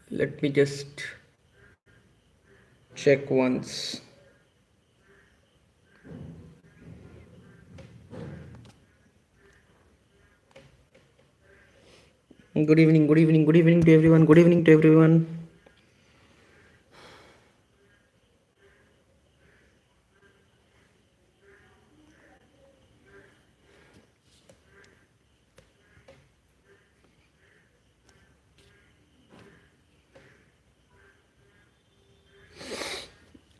Let me just check once. Good evening, good evening, good evening to everyone. Good evening to everyone.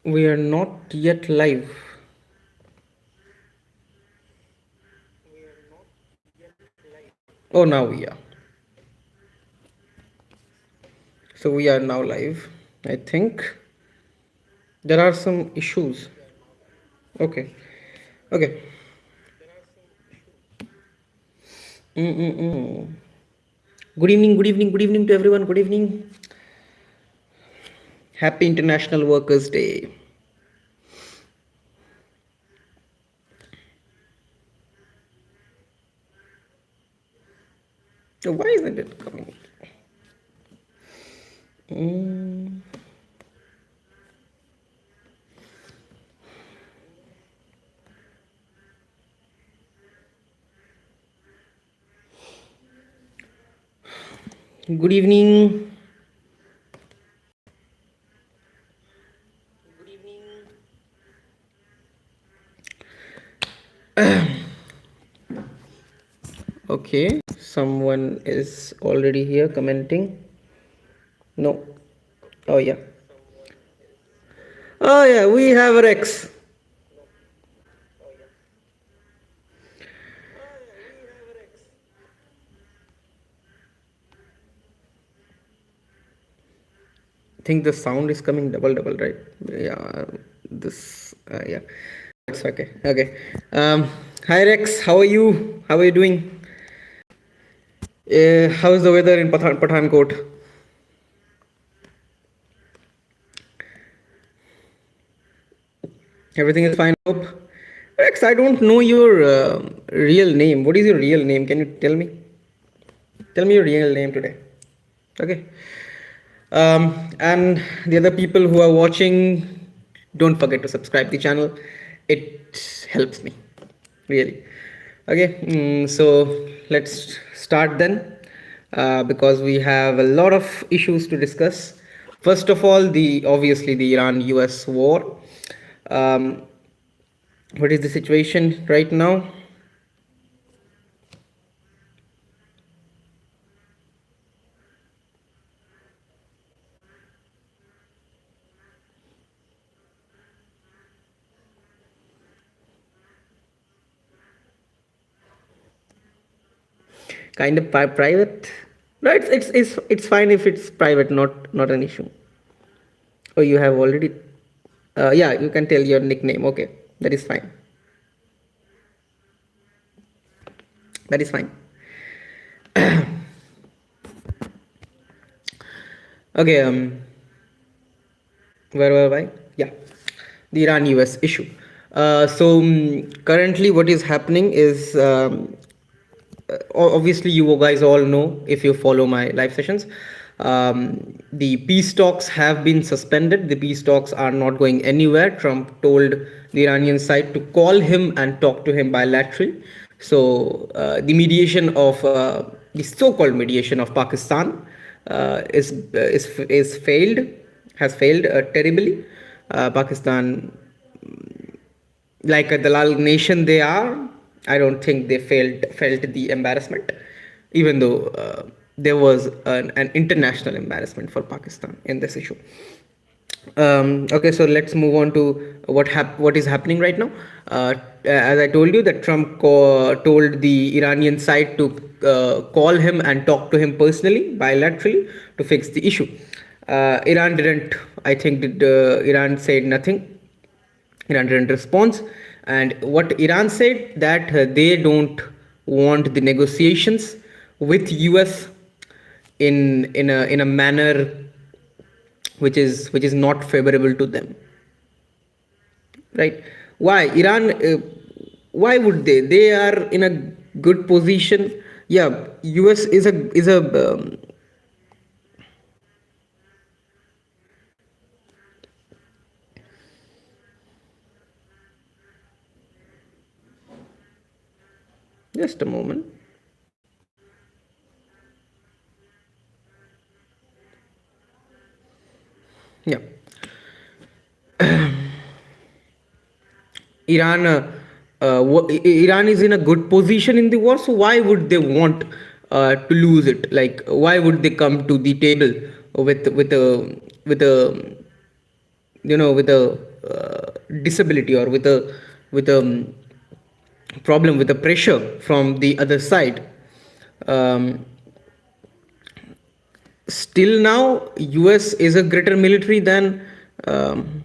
We are not yet live. Oh, now we are. So we are now live. I think there are some issues. Okay. Okay. Mm-mm-mm. Good evening, good evening, good evening to everyone. Good evening. Happy International Workers' Day. So why isn't it coming? Mm. Good evening. Okay, someone is already here commenting. No. Oh, yeah. Oh, yeah, we have Rex. I think the sound is coming double, right? Yeah, yeah. It's okay. Okay. Hi, Rex. How are you? How are you doing? How is the weather in Pathankot? Everything is fine, hope. Rex, I don't know your real name. What is your real name? Can you tell me? Tell me your real name today. Okay. And the other people who are watching, don't forget to subscribe the channel. It helps me, really. Okay. So let's start then, because we have a lot of issues to discuss. First of all, the obviously the Iran-US war. Um, what is the situation right now? Kind of private. No, it's fine if it's private, not an issue. Oh, you have already. Yeah, you can tell your nickname. Okay, that is fine. That is fine. Okay. Where were I? Yeah, the Iran-US issue. Currently, what is happening is, obviously you guys all know if you follow my live sessions. The peace talks have been suspended. The peace talks are not going anywhere. Trump told the Iranian side to call him and talk to him bilaterally. So the mediation of the so-called mediation of Pakistan is failed, has failed terribly. Pakistan, like a Dalal nation they are, I don't think they felt the embarrassment, even though there was an international embarrassment for Pakistan in this issue. Okay, so let's move on to what is happening right now. As I told you, that Trump told the Iranian side to call him and talk to him personally, bilaterally, to fix the issue. Iran didn't. I think Iran said nothing. Iran didn't respond, and what Iran said, that they don't want the negotiations with US in a manner which is not favorable to them, right? Why Iran? Why would they are in a good position. Yeah, US is a Just a moment. Yeah. Iran, Iran is in a good position in the war, so why would they want to lose it? Like, why would they come to the table with a with a disability, or with a problem, with a pressure from the other side? Um, Still now, US is a greater military than. Um,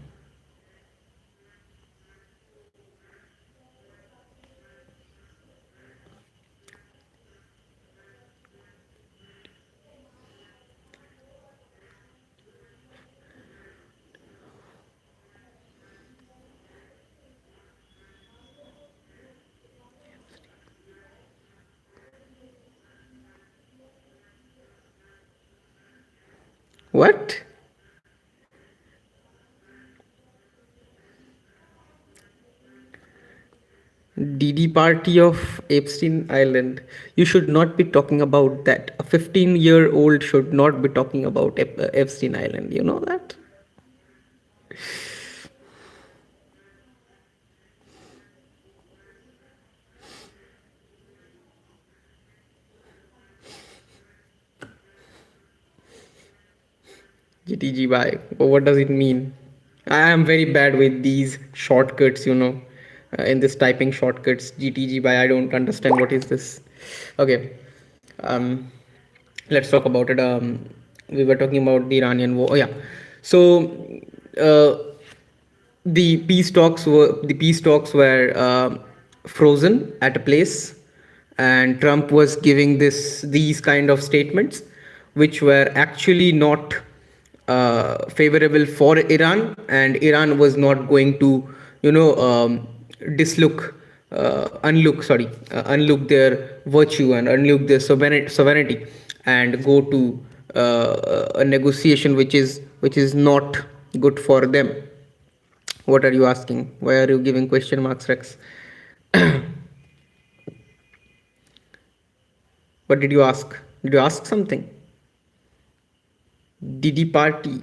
what? DD party of Epstein Island. You should not be talking about that. A 15-year-old should not be talking about Epstein Island. You know that? GTG by. What does it mean? I am very bad with these shortcuts, in this typing shortcuts. GTG by. I don't understand what is this. Okay. Um, let's talk about it. We were talking about the Iranian war. Oh, yeah. So, uh, the peace talks were frozen at a place, and Trump was giving these kind of statements, which were actually not favorable for Iran, and Iran was not going to, dislook, unlook their virtue and unlook their sovereignty, and go to a negotiation which is not good for them. What are you asking? Why are you giving question marks, Rex? What did you ask? Did you ask something? Did party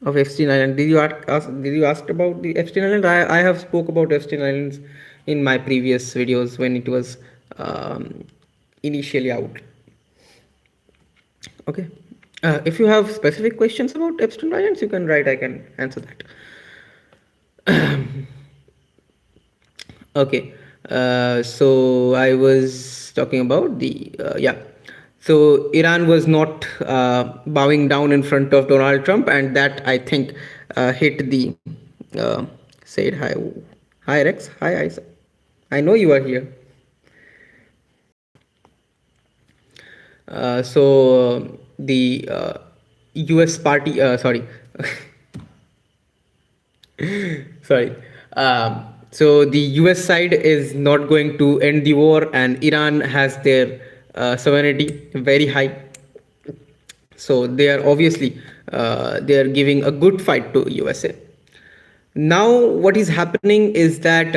of Epstein Island? Did you ask about the Epstein Island? I have spoke about Epstein Islands in my previous videos when it was um, initially out. Okay. If you have specific questions about Epstein Islands, you can write. I can answer that. Okay. So I was talking about the yeah. So Iran was not bowing down in front of Donald Trump, and that, I think, hit the. Said hi, hi Rex, hi Isaac. I know you are here. So the U.S. party, sorry, sorry. So the US side is not going to end the war, and Iran has their sovereignty very high. So they are obviously they are giving a good fight to USA. Now, what is happening is that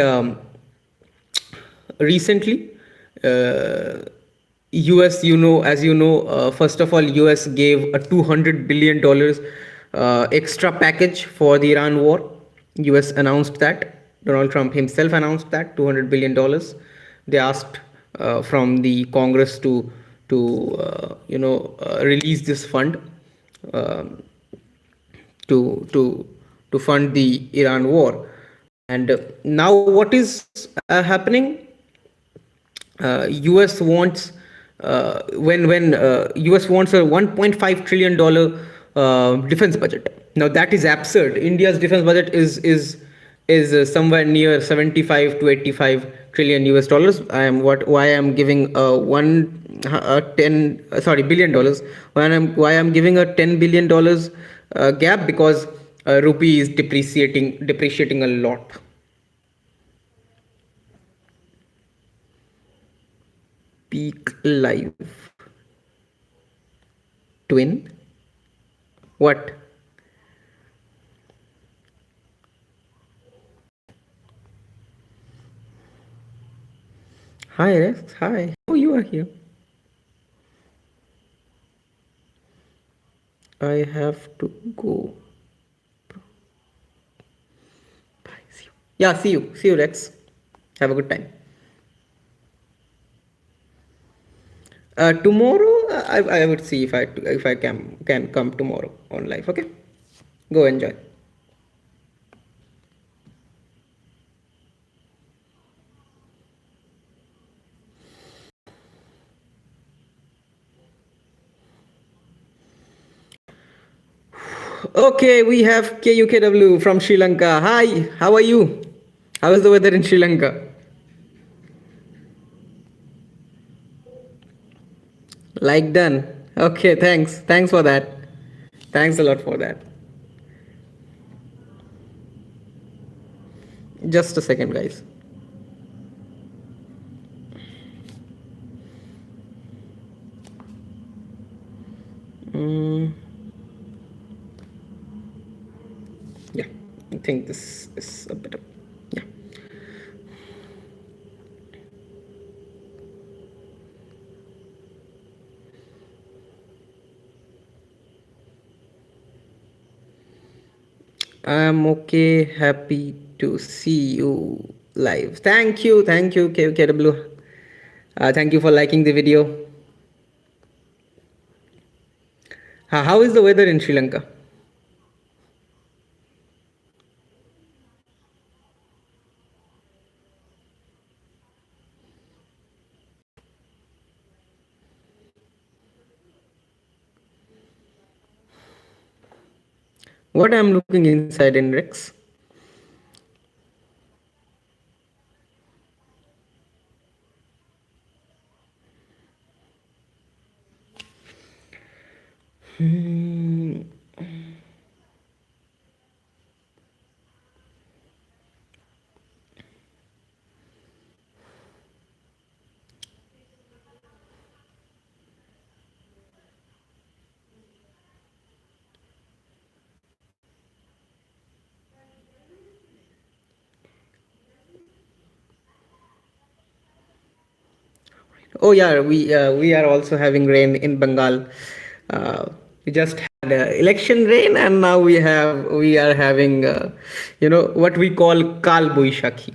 recently, US, as you know, first of all, US gave a $200 billion extra package for the Iran war. US announced that. Donald Trump himself announced that $200 billion. They asked from the Congress to release this fund, um, to fund the Iran war. And now, what is happening? US wants when US wants a 1.5 trillion dollar defense budget. Now that is absurd. India's defense budget is somewhere near 75 to 85 trillion US dollars. I am giving one 10 sorry $1 billion. Why I'm giving a $10 billion gap? Because rupee is depreciating a lot. Peak live twin. What? Hi, Rex. Hi. Oh, you are here. I have to go. Bye. See you. Yeah, see you. See you, Rex. Have a good time. Tomorrow, I would see if I can come tomorrow on live. Okay, go enjoy. Okay, we have KUKW from Sri Lanka. Hi, how are you? How is the weather in Sri Lanka? Like done. Okay, thanks. Thanks for that. Thanks a lot for that. Just a second, guys. Mm, yeah, I think this is a bit of, yeah. I'm okay. Happy to see you live. Thank you, KW. Thank you for liking the video. How is the weather in Sri Lanka? What I'm looking inside in Rex? Hmm. Oh yeah, we are also having rain in Bengal. We just had election rain, and now we are having what we call Kal Boishakhi.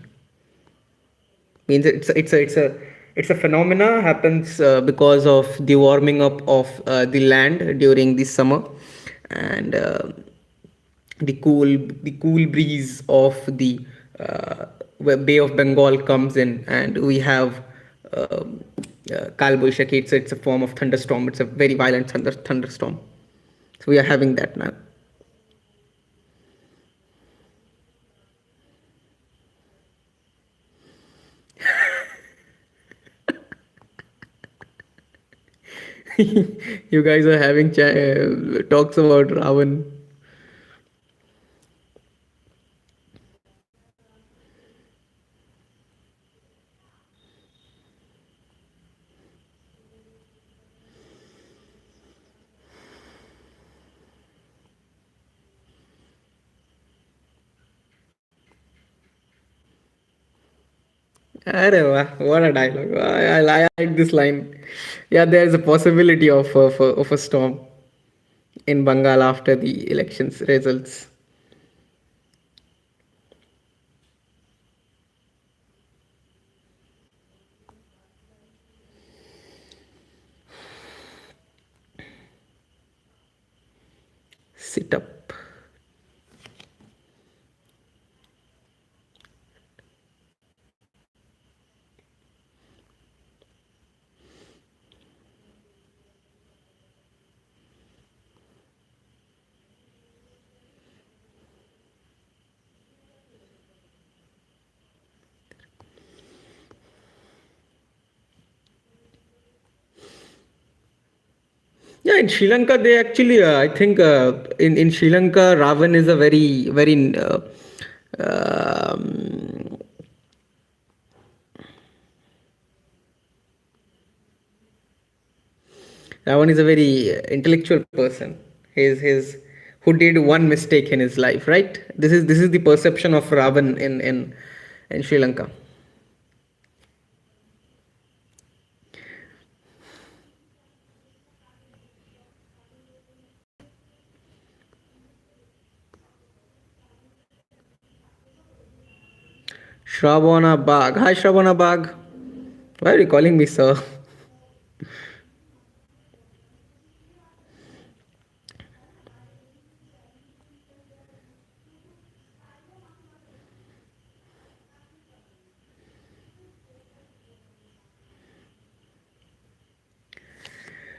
Means it's a phenomena happens because of the warming up of the land during the summer, and the cool breeze of the Bay of Bengal comes in, and we have Kal Boishakhi. It's a form of thunderstorm. It's a very violent thunderstorm. So we are having that now. You guys are having talks about Ravan. Arey wah, what a dialogue. I like this line. Yeah, there is a possibility of a storm in Bengal after the elections results. Sit up. Yeah, in Sri Lanka, they actually, I think, in Sri Lanka, Ravan is a very um, Ravan is a very intellectual person. His who did one mistake in his life, right? This is the perception of Ravan in Sri Lanka. Shravana Bag. Hi, Shravana Bag. Why are you calling me sir?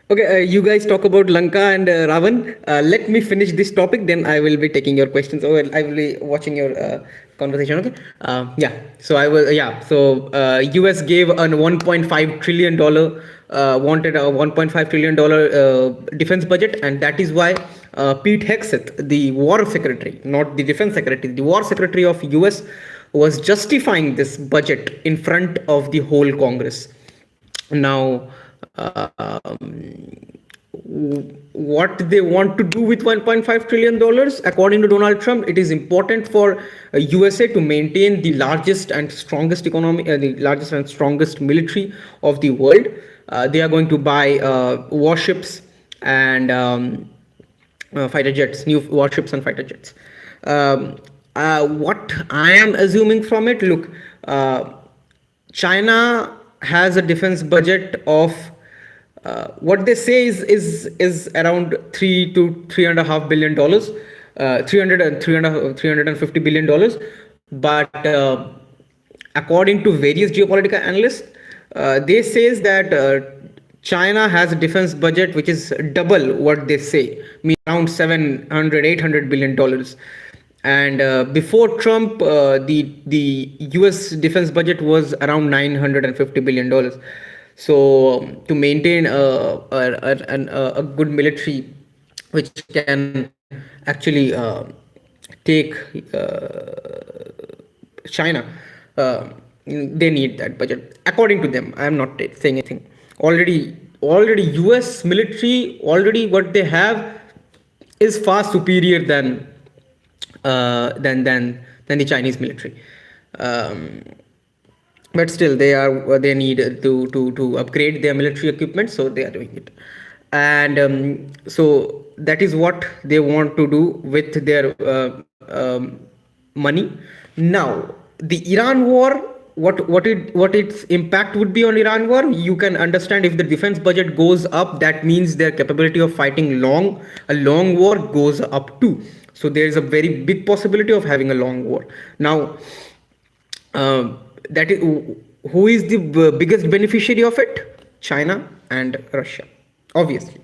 Okay, you guys talk about Lanka and Ravan. Let me finish this topic, then I will be taking your questions. Or I will be watching your conversation. Okay. Yeah. So I will. Yeah. So US gave a 1.5 trillion dollar wanted a 1.5 trillion dollar defense budget, and that is why Pete Hegseth, the War Secretary, not the Defense Secretary, the War Secretary of US, was justifying this budget in front of the whole Congress. Now, what they want to do with 1.5 trillion dollars, according to Donald Trump, it is important for USA to maintain the largest and strongest economy, the largest and strongest military of the world. They are going to buy warships and fighter jets, new warships and fighter jets. What I am assuming from it, look, China has a defense budget of what they say is around 3 to 3.5 billion dollars, 350 billion dollars. But according to various geopolitical analysts, they says that China has a defense budget which is double what they say, mean around 700 800 billion dollars. And before Trump, the U.S. defense budget was around 950 billion dollars. So to maintain a good military, which can actually take China, they need that budget. According to them, I am not saying anything. Already, U.S. military, already what they have is far superior than the Chinese military. Um, but still, they need to upgrade their military equipment, so they are doing it. And so that is what they want to do with their money. Now, the Iran war, what its impact would be on Iran war, you can understand. If the defense budget goes up, that means their capability of fighting a long war goes up too. So there is a very big possibility of having a long war. Now, that is who is the biggest beneficiary of it? China and Russia, obviously.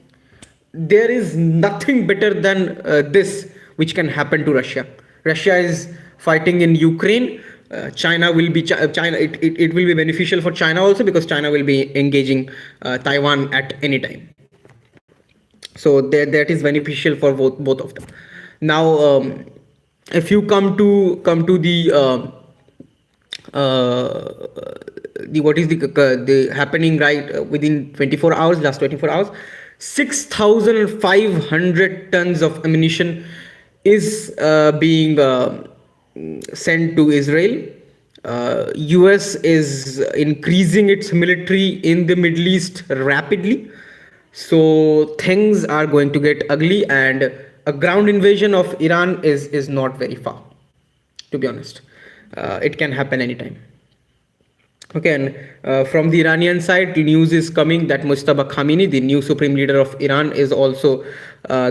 There is nothing better than this which can happen to Russia. Russia is fighting in Ukraine. China will be China. It will be beneficial for China also, because China will be engaging Taiwan at any time. So that is beneficial for both of them. Now, if you come to the what is the happening right within 24 hours, last 24 hours, 6,500 tons of ammunition is being sent to Israel. US is increasing its military in the Middle East rapidly. So things are going to get ugly, and a ground invasion of Iran is not very far, to be honest. It can happen anytime. Okay, and from the Iranian side, news is coming that Mujtaba Khamenei, the new supreme leader of Iran, is also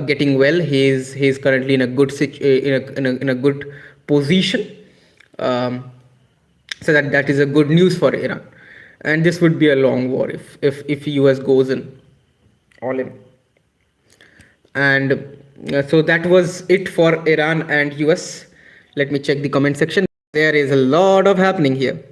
getting well. He is currently in a good in a good position. Um, so that is a good news for Iran, and this would be a long war if US goes in all in. And so that was it for Iran and US. Let me check the comment section. There is a lot of happening here.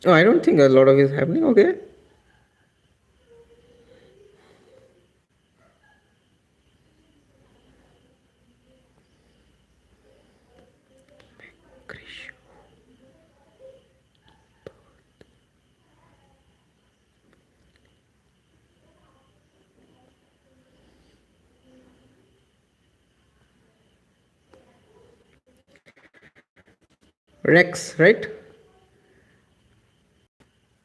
Oh, I don't think a lot of it is happening. Okay. Rex, right?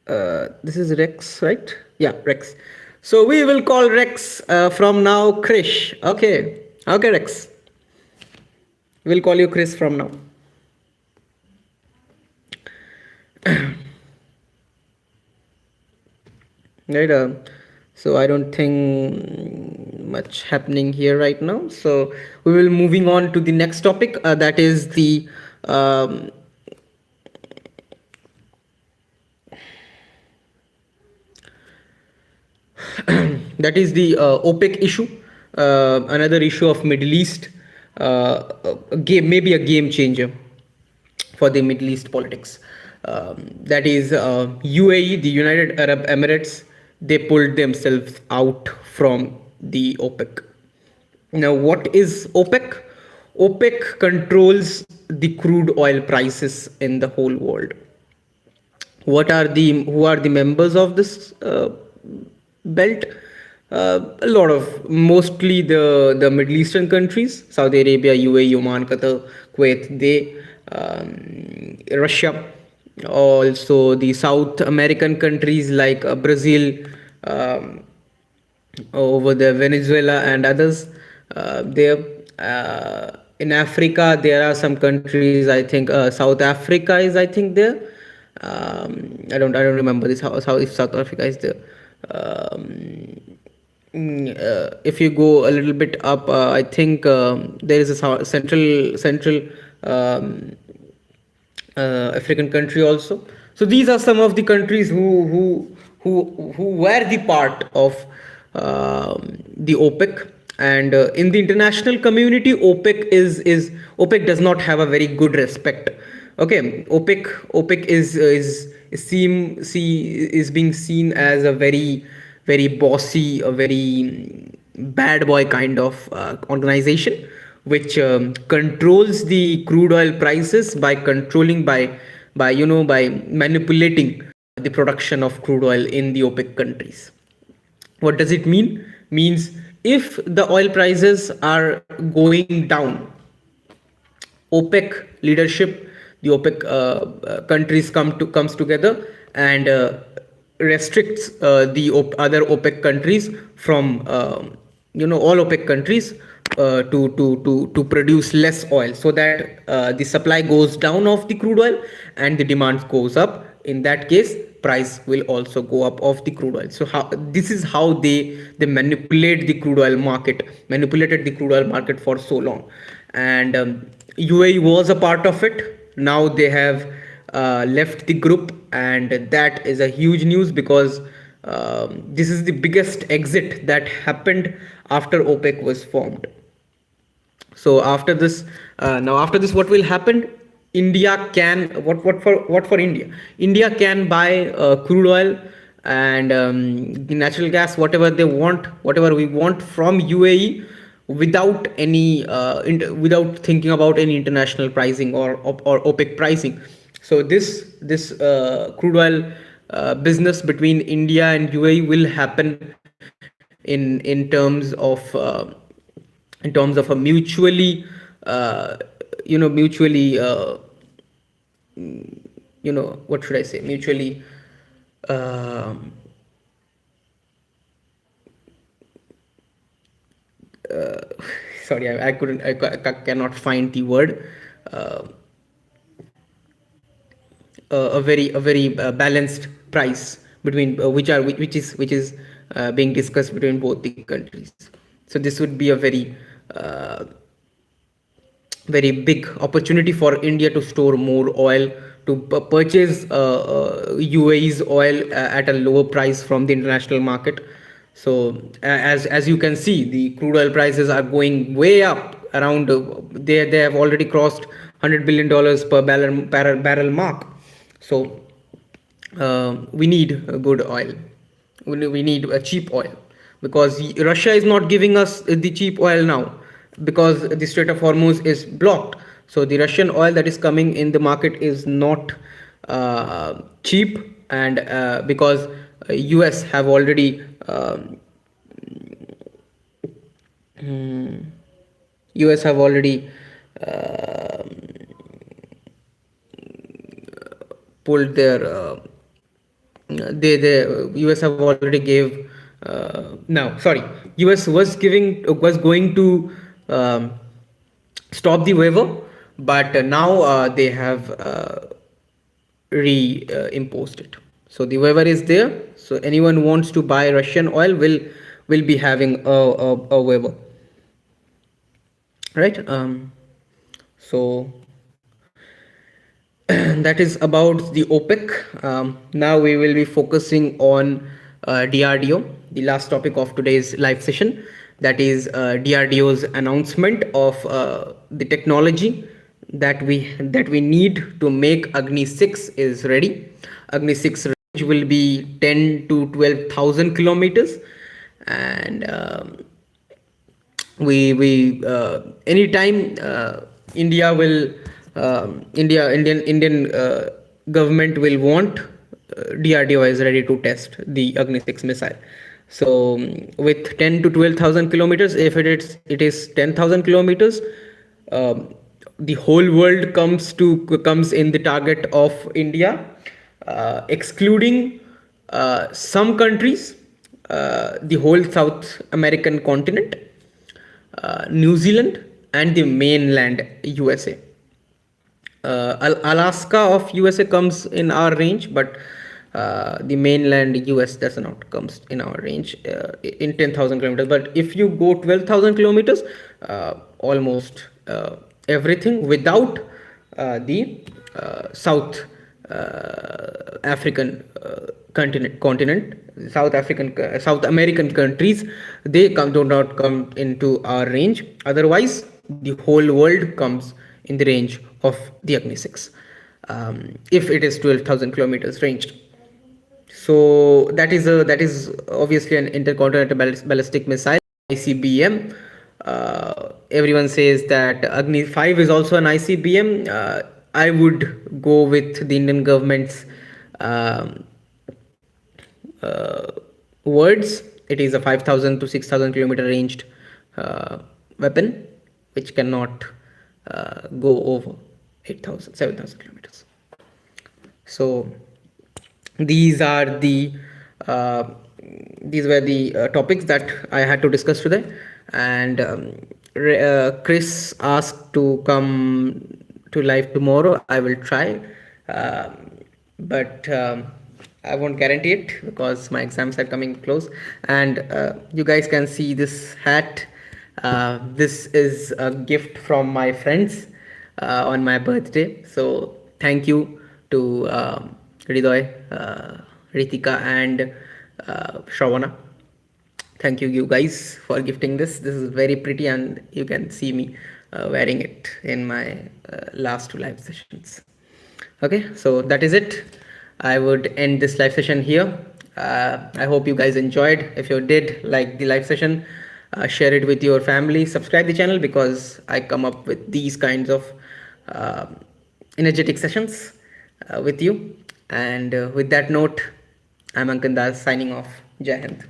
This is Rex, right? Yeah, Rex. So we will call Rex from now Krish. Okay. Okay, Rex. We'll call you Chris from now. Right. So I don't think much happening here right now. So we will moving on to the next topic. That is the um, that is the OPEC issue. Another issue of Middle East. A game, maybe a game changer for the Middle East politics. That is UAE, the United Arab Emirates. They pulled themselves out from the OPEC. Now, what is OPEC? OPEC controls the crude oil prices in the whole world. What are the who are the members of this belt? A lot of mostly the Middle Eastern countries: Saudi Arabia, UAE, Oman, Qatar, Kuwait. They Russia, also the South American countries like Brazil, um, over there, Venezuela and others. There in Africa, there are some countries. I think South Africa is, I think, there. I don't remember this. How if South Africa is there. If you go a little bit up, I think there is a central um, African country also. So these are some of the countries who were the part of the OPEC. And in the international community, OPEC does not have a very good respect. Okay, OPEC is being seen as a very bossy, a very bad boy kind of organization, which controls the crude oil prices by controlling by manipulating the production of crude oil in the OPEC countries. What does it mean? Means if the oil prices are going down, OPEC leadership, the OPEC countries comes together and restricts the other OPEC countries from all OPEC countries to produce less oil, so that the supply goes down of the crude oil and the demand goes up. In that case, price will also go up of the crude oil. So this is how they manipulated the crude oil market for so long. And UAE was a part of it. Now they have left the group, and that is a huge news, because this is the biggest exit that happened after OPEC was formed. So after this, what will happen? India can what for India? India can buy crude oil and natural gas, whatever we want from UAE, without without thinking about any international pricing or OPEC pricing. So this crude oil business between India and UAE will happen in terms of a mutually mutually what should I say, mutually uh, uh, sorry, I couldn't I cannot find the word. uh, a very balanced price between which is being discussed between both the countries. So this would be a uh, very big opportunity for India to store more oil, to purchase UAE's oil at a lower price from the international market. So as you can see, the crude oil prices are going way up. Around they have already crossed $100 billion per barrel mark. So we need a good oil. We need a cheap oil, because Russia is not giving us the cheap oil now, because the Strait of Hormuz is blocked. So the Russian oil that is coming in the market is not cheap, and because US have already US have already uh, pulled their the US have already gave no sorry US was going to um, stop the waiver, but now they have re-imposed it. So the waiver is there. So anyone who wants to buy Russian oil will be having a waiver, right? So that is about the OPEC. Now we will be focusing on DRDO, the last topic of today's live session. That is DRDO's announcement of the technology that we need to make Agni 6 is ready. Agni 6 range will be 10 to 12,000 kilometers, and anytime India will Indian government will want DRDO is ready to test the Agni 6 missile. So with 10 to 12,000 kilometers, if it is 10,000 kilometers, the whole world comes in the target of India, excluding some countries, the whole South American continent, New Zealand, and the mainland USA. Alaska of USA comes in our range, but the mainland US does not comes in our range in 10,000 kilometers. But if you go 12,000 kilometers, almost everything without the South African continent, South American countries, they do not come into our range. Otherwise, the whole world comes in the range of the Agni 6, if it is 12,000 kilometers ranged. So that is obviously an intercontinental ballistic missile, ICBM. Everyone says that Agni 5 is also an ICBM. I would go with the Indian government's um, uh, words. It is a 5,000 to 6,000 kilometer ranged weapon, which cannot go over 8,000, 7,000 kilometers. So these are the uh, these were the topics that I had to discuss today. And Chris asked to come to live tomorrow. I will try, but I won't guarantee it because my exams are coming close. And you guys can see this hat. This is a gift from my friends on my birthday. So thank you to Hridoy, Ritika, and Shravana. Thank you guys for gifting this. This is very pretty, and you can see me wearing it in my last two live sessions. Okay, so that is it. I would end this live session here. I hope you guys enjoyed. If you did like the live session, share it with your family. Subscribe the channel because I come up with these kinds of uh, energetic sessions with you. And with that note, I'm Ankan signing off. Jai Hind.